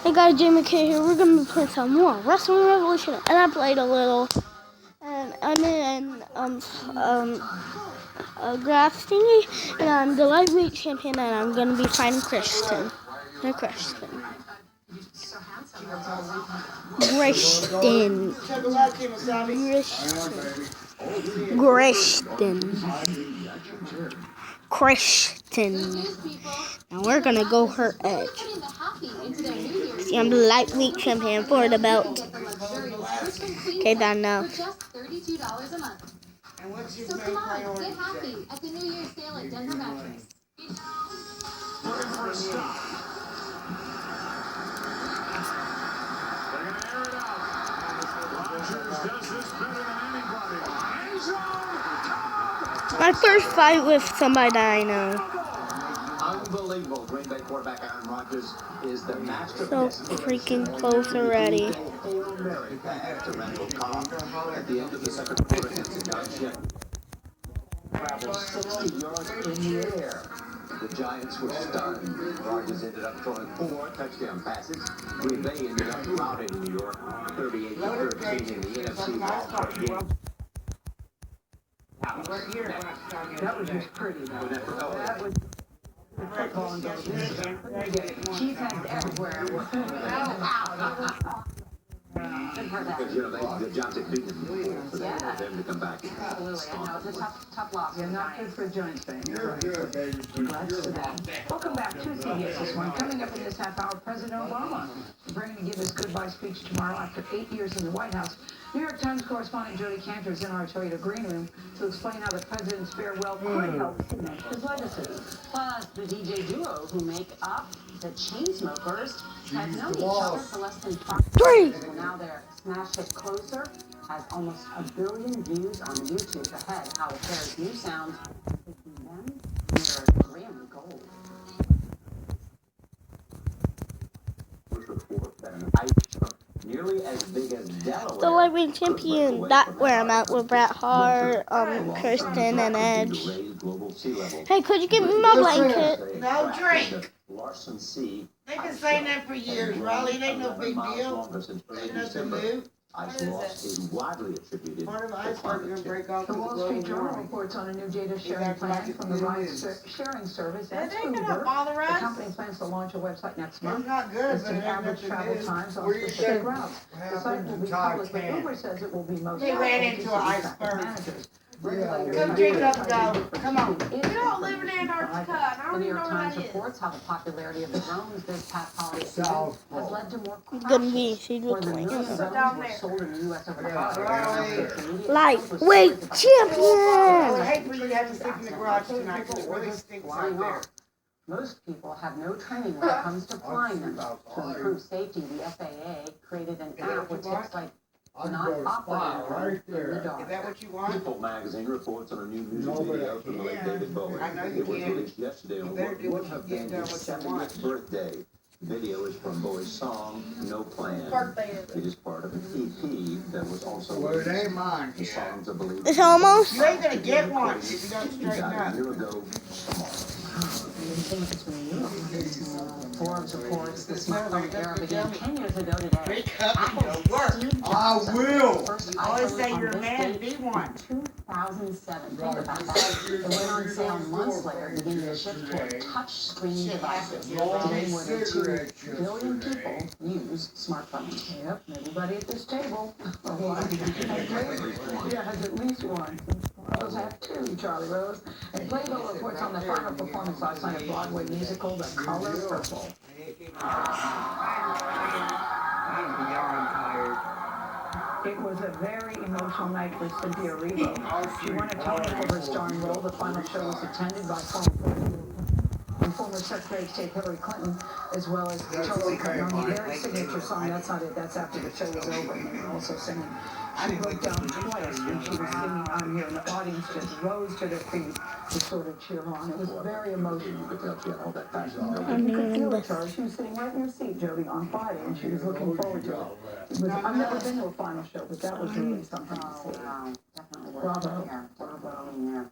Hey guys, Jamie K here. We're gonna be playing some more Wrestling Revolution, and I played a little, and I'm in a grass thingy, and I'm the lightweight champion, and I'm gonna be fighting Christian. Christian. Now we're gonna go hurt Edge. See, I'm the lightweight champion for the belt. Okay, done now. Just $32 a month. So come on, get happy at the New Year's sale at Denver Mattress. Looking for a stop. They're going to air it out. Rogers does this better than anybody. End zone. My first fight with somebody that I know. Unbelievable. Green Bay quarterback Aaron Rodgers is the master. So freaking close already. At the end of the second quarter, traveled 60 yards in the air. The Giants were stunned. Rodgers ended up throwing 4 touchdown passes. Green Bay ended up routed in New York, 38-13 in the NFC Wildcard game. That was just pretty, though. That was football and cheese heads everywhere. Because, you know, the Giants had beaten them before, for them to come back. Absolutely, I know. It's a tough loss. You're not good for a Giants fan. You're good. Congrats to them. Welcome back to CBS this morning. Coming up in this half hour, President Obama is bringing to give his goodbye speech tomorrow after 8 years in the White House. New York Times correspondent Jody Cantor is in our Toyota Green Room to explain how the president's farewell could help cement his legacy. Plus, the DJ duo who make up the Chainsmokers have known each other for less than 5 years. Well, now their smash hit Closer has almost 1 billion views on YouTube. Ahead, how a pair's new sounds taking them near Grammy Gold. Nearly as big as Delaware. The lightweight champion. That's where I'm at with Bret Hart, Kirsten, and Edge. Hey, could you give me my blanket? No drink. Larson C. They've been saying that for years, Raleigh. It ain't no big deal. Ain't nothing new. Ice loss is widely attributed. Part of iceberg gonna break off. The Wall Street Journal reports on a new data sharing plan from the ride-sharing service. That's Uber. The company plans to launch a website next month. It's not good, Listing average travel times on specific routes. The site will be public, but Uber says it will be most They ran into an iceberg. Come drink up, go. Come on. We don't live in Antarctica. The New York Times reports how the popularity of the drones this past holiday season has led to more crashes. Gonna be she More than looking 1 million drones were sold in the U.S. over the holidays. lightweight I champion. hate for you to have to sleep in the garage tonight because it really stinks right there. Most people have no training when it comes to flying them. To improve safety, the FAA created an app with tips like not operate in the Is dark. that what you want? People magazine reports on a new music video from the late David Bowie. I know you It was can. released yesterday on You better what do would what have you been get his done what you want. 70th birthday. The video is from Bowie's song, No Plan. It is part of an EP that was also released. It ain't mine. The songs are believed. It's almost. You ain't gonna get one if you don't He straighten died a up. year ago tomorrow. Forbes reports the smartphone era began 10 years ago today. Wake up and Apple's go work. Steve I Jobs will. first You always iPhone say on you're a this man, date be in one. 2007. Think about that. It went on sale months later, beginning to shift toward touch-screen devices. Today, more than 2 billion people use smartphones. Yep, everybody at this table. Yeah, has at least one. Rose have 2, Charlie Rose. And Playboy reports on the final performance last night of Broadway musical The Color Purple. I'm beyond tired. It was a very emotional night for Cynthia Erivo. She won a Tony for her starring role. The final show was attended by former President and former Secretary of State Hillary Clinton, as well as Chelsea Clinton on their signature song. That's not it. That's after the show was over. And they were also singing. She broke down twice when she was singing on here, and the audience just rose to their feet to sort of cheer her on. It was very emotional. You could tell she had all that passion. You could feel it, Charlie. She was sitting right in her seat, Jody, on Friday, and she was looking forward to it. I've never been to a final show, but that was really something to see. Wow, definitely worth Bravo. being there. Bravo being there.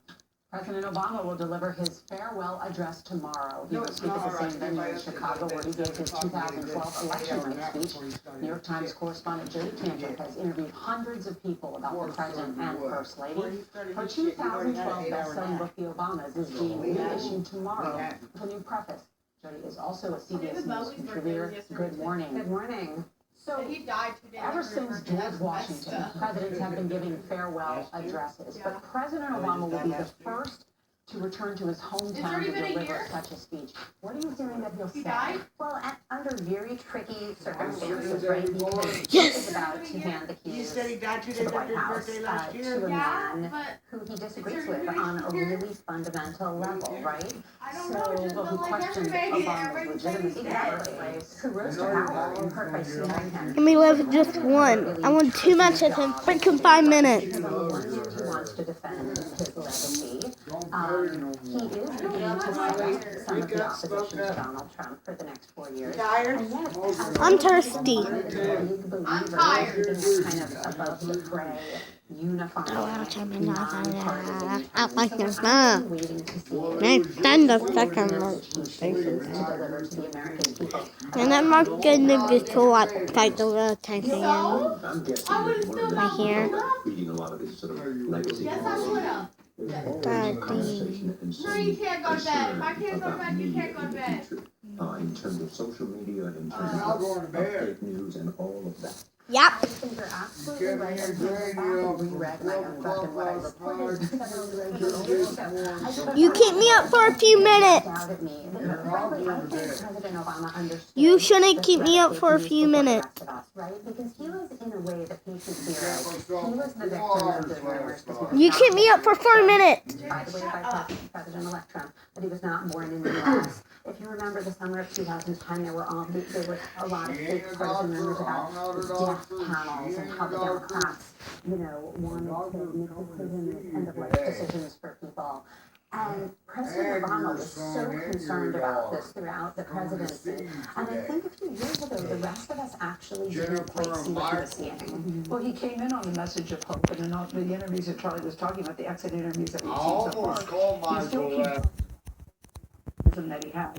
President Obama will deliver his farewell address tomorrow. He will speak at the same venue in Chicago where he gave his 2012 election night speech. New York Times correspondent Jody Cantor has interviewed hundreds of people about the president and first lady. Her 2012 best-selling book, The Obamas, is being reissued tomorrow with a new preface. Jody is also a CBS News contributor. Good morning. Good morning. So, He died 2 days ever since George Washington, presidents have been giving farewell addresses, but President Obama will be the first to return to his hometown to been a deliver year? such a speech. What are you hearing that he'll say? died? Well, under very tricky circumstances, right? Because Yes. he's about to hand the He keys said he died 2 to days the White after his House birthday last to year. a Yeah, man but who he disagrees with on a really fundamental level, right? I don't So, know, it just well, who felt like questioned everybody- Obama's everybody legitimacy in the first place, who rose to power and hurt by stealing him. Let me live just one. I want 2 matches in freaking 5 minutes. Because on the one hand, he wants to defend his legacy. He is beginning to select some of the opposition to Donald Trump for the next 4 years. Tired? And yet, I'm thirsty. one of the big believers in this kind of above the fray, unifying, nonpartisan, I like this now. waiting to see Next time the second to one. deliver to the American people. And I'm not gonna be so like the little tank again. I'm guessing I would've that one of still the My hair. reading a lot of his sort of legacy. Yes, I would have. Conversation and No, some you can't go to bed. If I concern can't go to about bed, you media can't go to in the bed. future, in terms of social media, in terms I'll of go to bed. fake news and all of that. Yep. I think you're absolutely right. And reread my own book and what I reported several years ago. You keep me up for a few minutes. Doubted me. Frankly, I think President Obama understood You shouldn't the keep me threat up for a fake few news minutes. posed to us, right? Because he was, in a way, the patient zero. He was the victim of the rumors. that he was You not keep me up for 4 minutes. by the way, by President-elect Trump, that he was not born in the U.S. If you remember the summer of 2010, there were a lot of fake partisan rumors about death panels and how the Democrats, wanted to make decisions, end-of-life decisions for people. And President Obama was so concerned about this throughout the presidency. And I think a few years ago, the rest of us actually didn't quite see what he was seeing. Well, he came in on the message of hope, and in all the interviews that Charlie was talking about, the exit interviews that we've I seen so far, almost called he still Michael keeps last. that he has.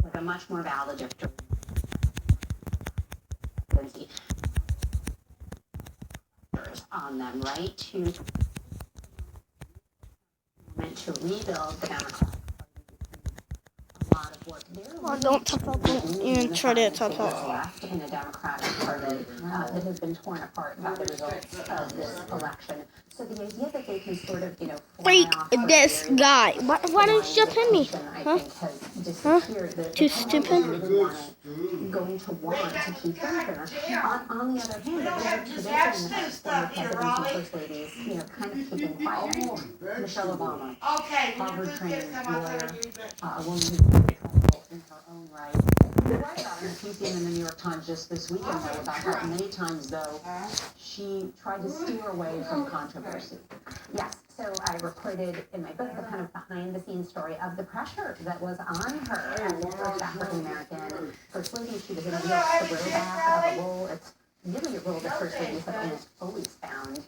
Like a much more valedictorian on them, right? To rebuild the Democratic Party. A lot of work there. Oh, don't talk about that. You try to talk about Left in a Democratic Party that has been torn apart by the results of this election. So the idea that they can sort of, freak this guy. Why don't you pin me? Huh? Huh? Too stupid? Going to want to keep them there. On the other hand, there's a tradition of former presidents and first ladies, kind of keeping quiet. Michelle Obama, Okay, Harvard-trained lawyer, a woman who's in her own right. You're right about her. Piece in the New York Times just this weekend, though, about how many times, though, she tried to steer away from controversy. Yes, so I reported in my book the kind of behind-the-scenes story of the pressure that was on her as the first African-American first lady. She was in the throwback of a role. It's really a role that first ladies have almost always found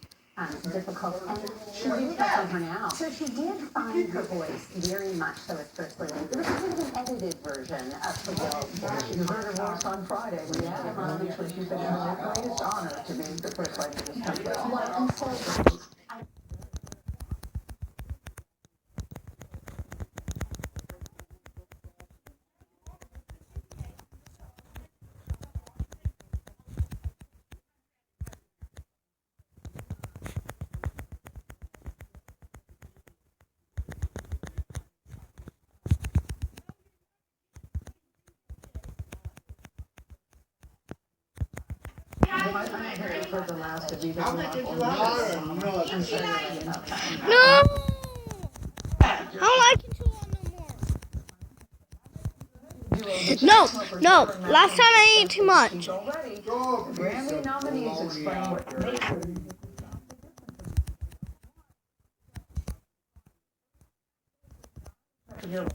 difficult, and she really touched on her now. So she did find her voice very much so as first lady. It was kind of an edited version of the bill. You heard her voice on Friday when you came on, and she said it was her greatest honor to be the first lady of this country. And so I heard the last of you. I'm thinking you love it. I'm sorry about that. No! I don't like it too long no more. No. Last time I ate too much. Already, Grammy nominees explain what makes her severe weather.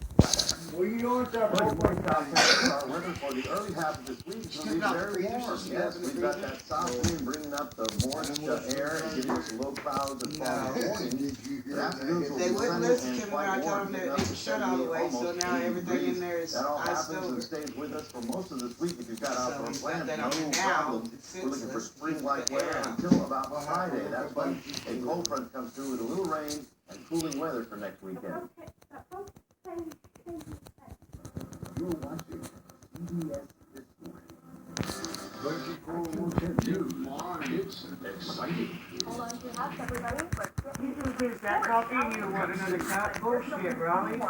Well, you don't have Well, to we're forecasting our weather for the early half of this week is going to be very warm. Yes, we've got that south wind bringing up the moist air and giving us low clouds and foggy mornings. But afternoons will They be wouldn't sunny listen and to me when quite I warm, told them getting that up they to could shut all the 78, way, so almost now 80 everything in degrees. there is That all iced happens and over. stays with us for most of this week. If you've got So outdoor we got plans, that no on now. problem. It's We're looking for senseless. spring-like The weather air. until about Friday. That's when a cold front comes through with a little rain and cooling weather for next weekend. You're watching CBS This Morning. 24 News. It's exciting. You just finish that coffee and you want another cup? Bullshit, Raleigh.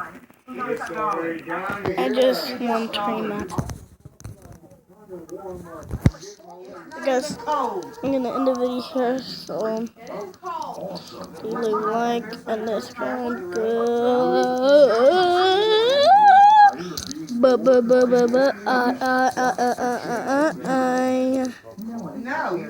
It's already down here. I just want to rematch. I guess I'm gonna end the video here, so leave a like and subscribe. Good. No.